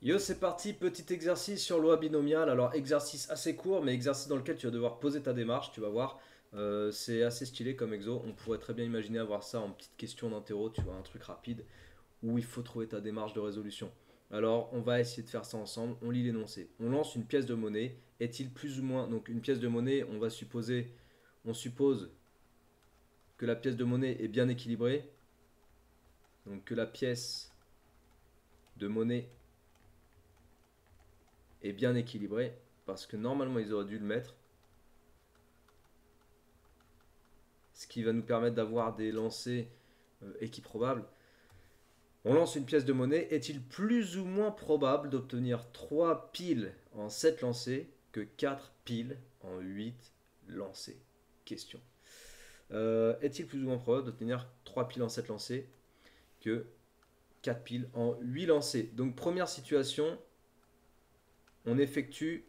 Yo, c'est parti, petit exercice sur loi binomiale. Alors, exercice assez court, mais exercice dans lequel tu vas devoir poser ta démarche, tu vas voir. C'est assez stylé comme exo. On pourrait très bien imaginer avoir ça en petite question d'interro, tu vois, un truc rapide où il faut trouver ta démarche de résolution. Alors, on va essayer de faire ça ensemble. On lit l'énoncé. On lance une pièce de monnaie. Est-il plus ou moins. Donc, une pièce de monnaie, on va supposer. On suppose que la pièce de monnaie est bien équilibrée. Donc, que la pièce de monnaie est bien équilibrée. Parce que normalement, ils auraient dû le mettre. Ce qui va nous permettre d'avoir des lancers équiprobables. On lance une pièce de monnaie. Est-il plus ou moins probable d'obtenir 3 piles en 7 lancers que 4 piles en 8 lancers? Question. Est-il plus ou moins probable d'obtenir 3 piles en 7 lancers que 4 piles en 8 lancers? Donc première situation, on effectue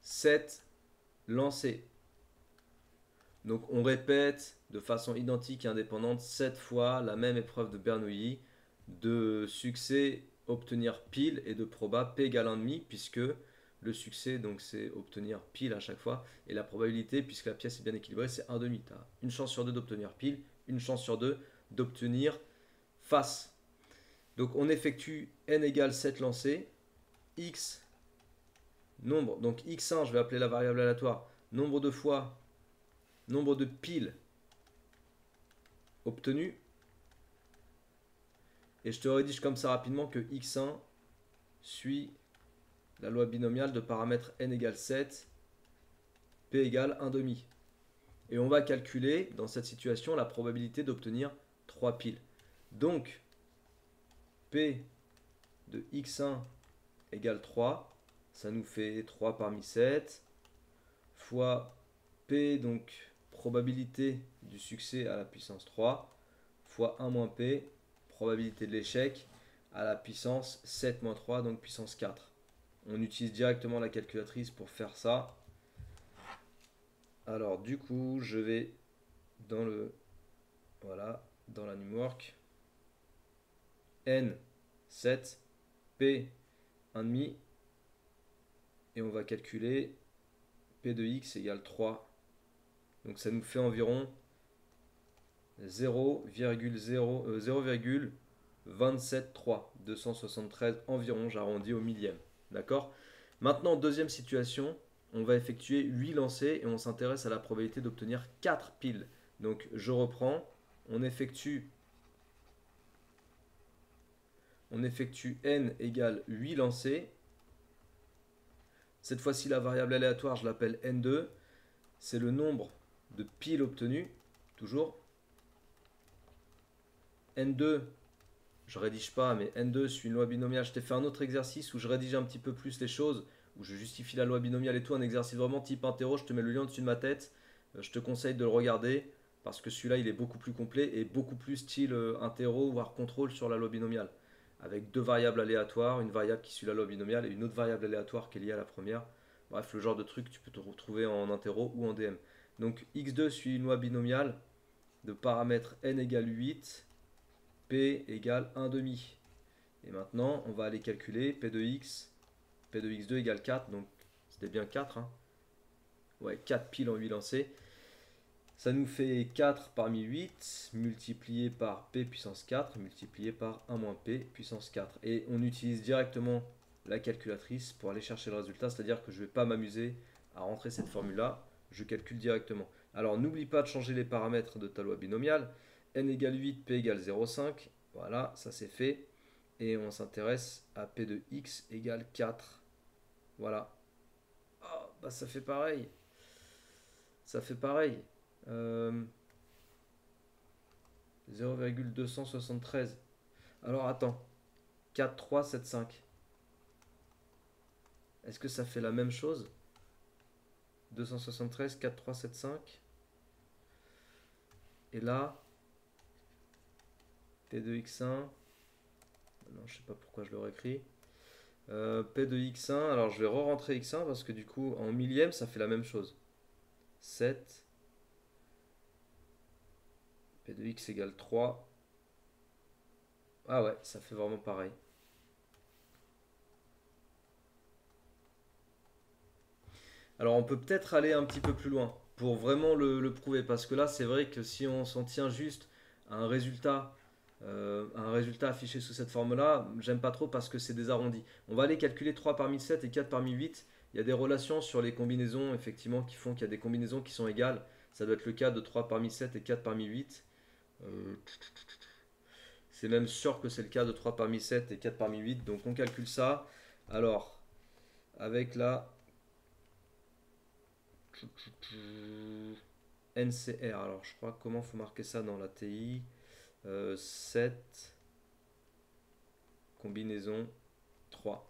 7 lancers. Donc on répète de façon identique et indépendante 7 fois la même épreuve de Bernoulli. De succès, obtenir pile et de proba p égale 1,5 puisque le succès donc c'est obtenir pile à chaque fois et la probabilité puisque la pièce est bien équilibrée c'est 1,5. Tu as une chance sur deux d'obtenir pile, une chance sur deux d'obtenir face. Donc on effectue n égale 7 lancés, x nombre, donc x1 je vais appeler la variable aléatoire, nombre de fois, nombre de piles obtenues. Et je te rédige comme ça rapidement que x1 suit la loi binomiale de paramètres n égale 7, p égale 1 demi. Et on va calculer dans cette situation la probabilité d'obtenir 3 piles. Donc p de x1 égale 3, ça nous fait 3 parmi 7, fois p, donc probabilité du succès à la puissance 3, fois 1 moins p, probabilité de l'échec à la puissance 7 moins 3, donc puissance 4. On utilise directement la calculatrice pour faire ça. Alors du coup, je vais dans le voilà, dans la numwork n 7 p 1,5 et on va calculer p de x égale 3. Donc ça nous fait environ 0,273 273 environ, j'arrondis au millième. D'accord. Maintenant, deuxième situation, on va effectuer 8 lancers et on s'intéresse à la probabilité d'obtenir 4 piles. Donc je reprends, on effectue, n égale 8 lancers. Cette fois-ci, la variable aléatoire, je l'appelle n2. C'est le nombre de piles obtenues, toujours. n2, je rédige pas, mais n2 suit une loi binomiale. Je t'ai fait un autre exercice où je rédige un petit peu plus les choses, où je justifie la loi binomiale et tout, un exercice vraiment type interro. Je te mets le lien au-dessus de ma tête. Je te conseille de le regarder parce que celui-là, il est beaucoup plus complet et beaucoup plus style interro, voire contrôle sur la loi binomiale. Avec deux variables aléatoires, une variable qui suit la loi binomiale et une autre variable aléatoire qui est liée à la première. Bref, le genre de truc que tu peux te retrouver en interro ou en DM. Donc x2 suit une loi binomiale de paramètres n égale 8, p égale 1 demi. Et maintenant, on va aller calculer p de x2 égale 4, donc c'était bien 4. Hein. Ouais, 4 piles en 8 lancés. Ça nous fait 4 parmi 8 multiplié par p puissance 4 multiplié par 1 moins p puissance 4. Et on utilise directement la calculatrice pour aller chercher le résultat, c'est-à-dire que je ne vais pas m'amuser à rentrer cette formule-là, je calcule directement. Alors n'oublie pas de changer les paramètres de ta loi binomiale. N égale 8, p égale 0,5. Voilà, ça c'est fait. Et on s'intéresse à p de x égale 4. Voilà. Oh, bah ça fait pareil. Ça fait pareil. Euh, 0,273. Alors attends. 4, 3, 7, 5. Est-ce que ça fait la même chose? 273, 4, 3, 7, 5. Et là, P de X1. Non, je sais pas pourquoi je le réécris. P de X1. Alors je vais re-rentrer X1 parce que du coup, en millième, ça fait la même chose. 7. P de X égale 3. Ah ouais, ça fait vraiment pareil. Alors on peut peut-être aller un petit peu plus loin pour vraiment le prouver, parce que là c'est vrai que si on s'en tient juste à un résultat affiché sous cette forme-là, j'aime pas trop parce que c'est des arrondis. On va aller calculer 3 parmi 7 et 4 parmi 8. Il y a des relations sur les combinaisons effectivement qui font qu'il y a des combinaisons qui sont égales. Ça doit être le cas de 3 parmi 7 et 4 parmi 8. Euh, c'est même sûr que c'est le cas de 3 parmi 7 et 4 parmi 8. Donc on calcule ça. Alors, avec la NCR. Alors je crois comment faut marquer ça dans la TI. 7 combinaison 3.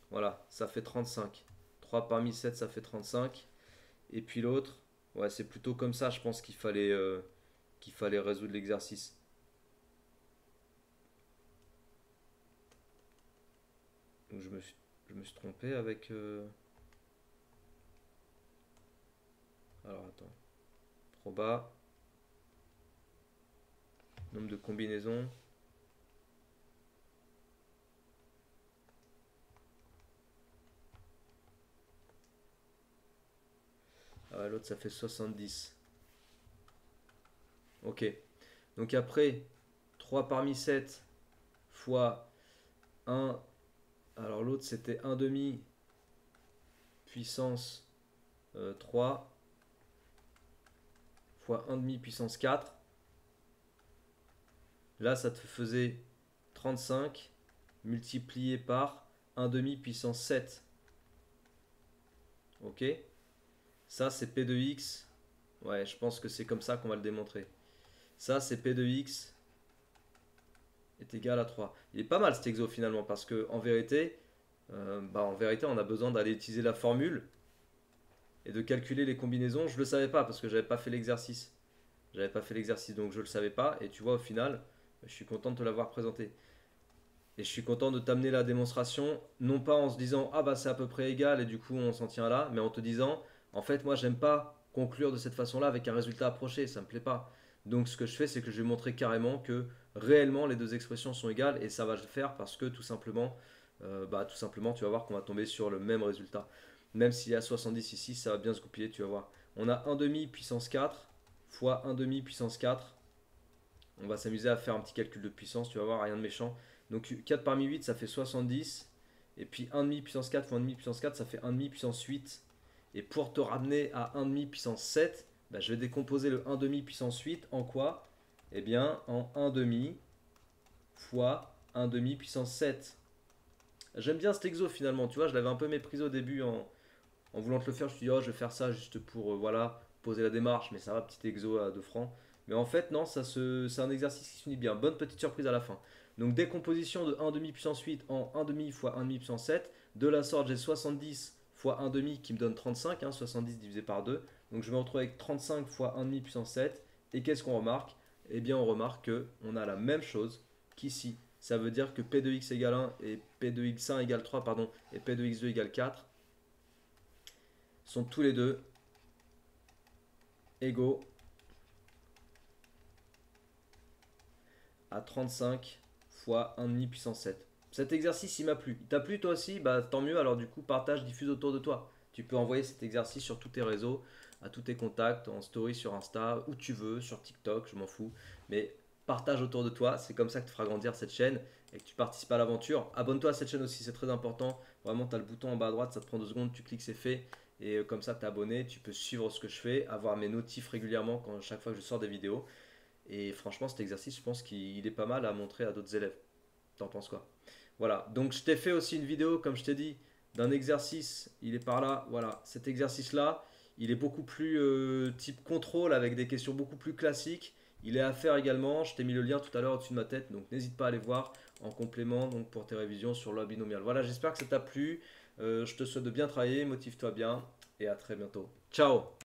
Voilà, ça fait 35. 3 parmi 7, ça fait 35. Et puis l'autre, ouais, c'est plutôt comme ça, je pense qu'il fallait résoudre l'exercice. Donc je me suis trompé avec... Alors attends. Proba. Nombre de combinaisons. Ah ouais, l'autre ça fait 70. Ok. Donc après, 3 parmi 7 fois 1. Alors l'autre c'était 1 demi puissance 3 fois 1 demi puissance 4. Là ça te faisait 35 multiplié par 1 demi puissance 7. Ok. Ça c'est P de X. Ouais, je pense que c'est comme ça qu'on va le démontrer. Ça c'est P de X est égal à 3. Il est pas mal cet exo finalement parce que en vérité, on a besoin d'aller utiliser la formule et de calculer les combinaisons. Je le savais pas parce que j'avais pas fait l'exercice. J'avais pas fait l'exercice donc je le savais pas. Et tu vois, au final, je suis content de te l'avoir présenté. Et je suis content de t'amener la démonstration, non pas en se disant ah bah c'est à peu près égal et du coup on s'en tient là, mais en te disant en fait moi j'aime pas conclure de cette façon-là avec un résultat approché, ça me plaît pas. Donc ce que je fais c'est que je vais montrer carrément que réellement les deux expressions sont égales et ça va le faire parce que tout simplement tu vas voir qu'on va tomber sur le même résultat. Même s'il y a 70 ici, ça va bien se goupiller, tu vas voir. On a 1 demi puissance 4 fois 1 demi puissance 4. On va s'amuser à faire un petit calcul de puissance, tu vas voir, rien de méchant. Donc 4 parmi 8, ça fait 70. Et puis 1,5 puissance 4 fois 1,5 puissance 4, ça fait 1,5 puissance 8. Et pour te ramener à 1,5 puissance 7, bah, je vais décomposer le 1,5 puissance 8 en quoi? Eh bien, en 1,5 fois 1,5 puissance 7. J'aime bien cet exo finalement, tu vois, je l'avais un peu méprisé au début en voulant te le faire. Je me suis dit, oh, je vais faire ça juste pour voilà, poser la démarche, mais ça va, petit exo à 2 francs. Mais en fait, non, c'est un exercice qui se finit bien. Bonne petite surprise à la fin. Donc, décomposition de 1,5 puissance 8 en 1,5 fois 1,5 puissance 7. De la sorte, j'ai 70 fois 1,5 qui me donne 35, 70 divisé par 2. Donc, je me retrouve avec 35 fois 1,5 puissance 7. Et qu'est-ce qu'on remarque? Eh bien, on remarque qu'on a la même chose qu'ici. Ça veut dire que P de x égale 1 et P de x1 égale 3, pardon, et P de x2 égale 4 sont tous les deux égaux à 35 fois 1,5 puissance 7. Cet exercice, il m'a plu. Il t'a plu toi aussi? Bah tant mieux, alors du coup, partage, diffuse autour de toi. Tu peux envoyer cet exercice sur tous tes réseaux, à tous tes contacts, en story sur Insta, où tu veux, sur TikTok, je m'en fous. Mais partage autour de toi, c'est comme ça que tu feras grandir cette chaîne et que tu participes à l'aventure. Abonne-toi à cette chaîne aussi, c'est très important. Vraiment, tu as le bouton en bas à droite, ça te prend 2 secondes, tu cliques, c'est fait. Et comme ça, tu es abonné, tu peux suivre ce que je fais, avoir mes notifs régulièrement quand chaque fois que je sors des vidéos. Et franchement, cet exercice, je pense qu'il est pas mal à montrer à d'autres élèves. T'en penses quoi? Voilà, donc je t'ai fait aussi une vidéo, comme je t'ai dit, d'un exercice. Il est par là, voilà. Cet exercice-là, il est beaucoup plus type contrôle avec des questions beaucoup plus classiques. Il est à faire également. Je t'ai mis le lien tout à l'heure au-dessus de ma tête, donc n'hésite pas à aller voir en complément donc pour tes révisions sur loi binomiale. Voilà, j'espère que ça t'a plu. Je te souhaite de bien travailler, motive-toi bien et à très bientôt. Ciao!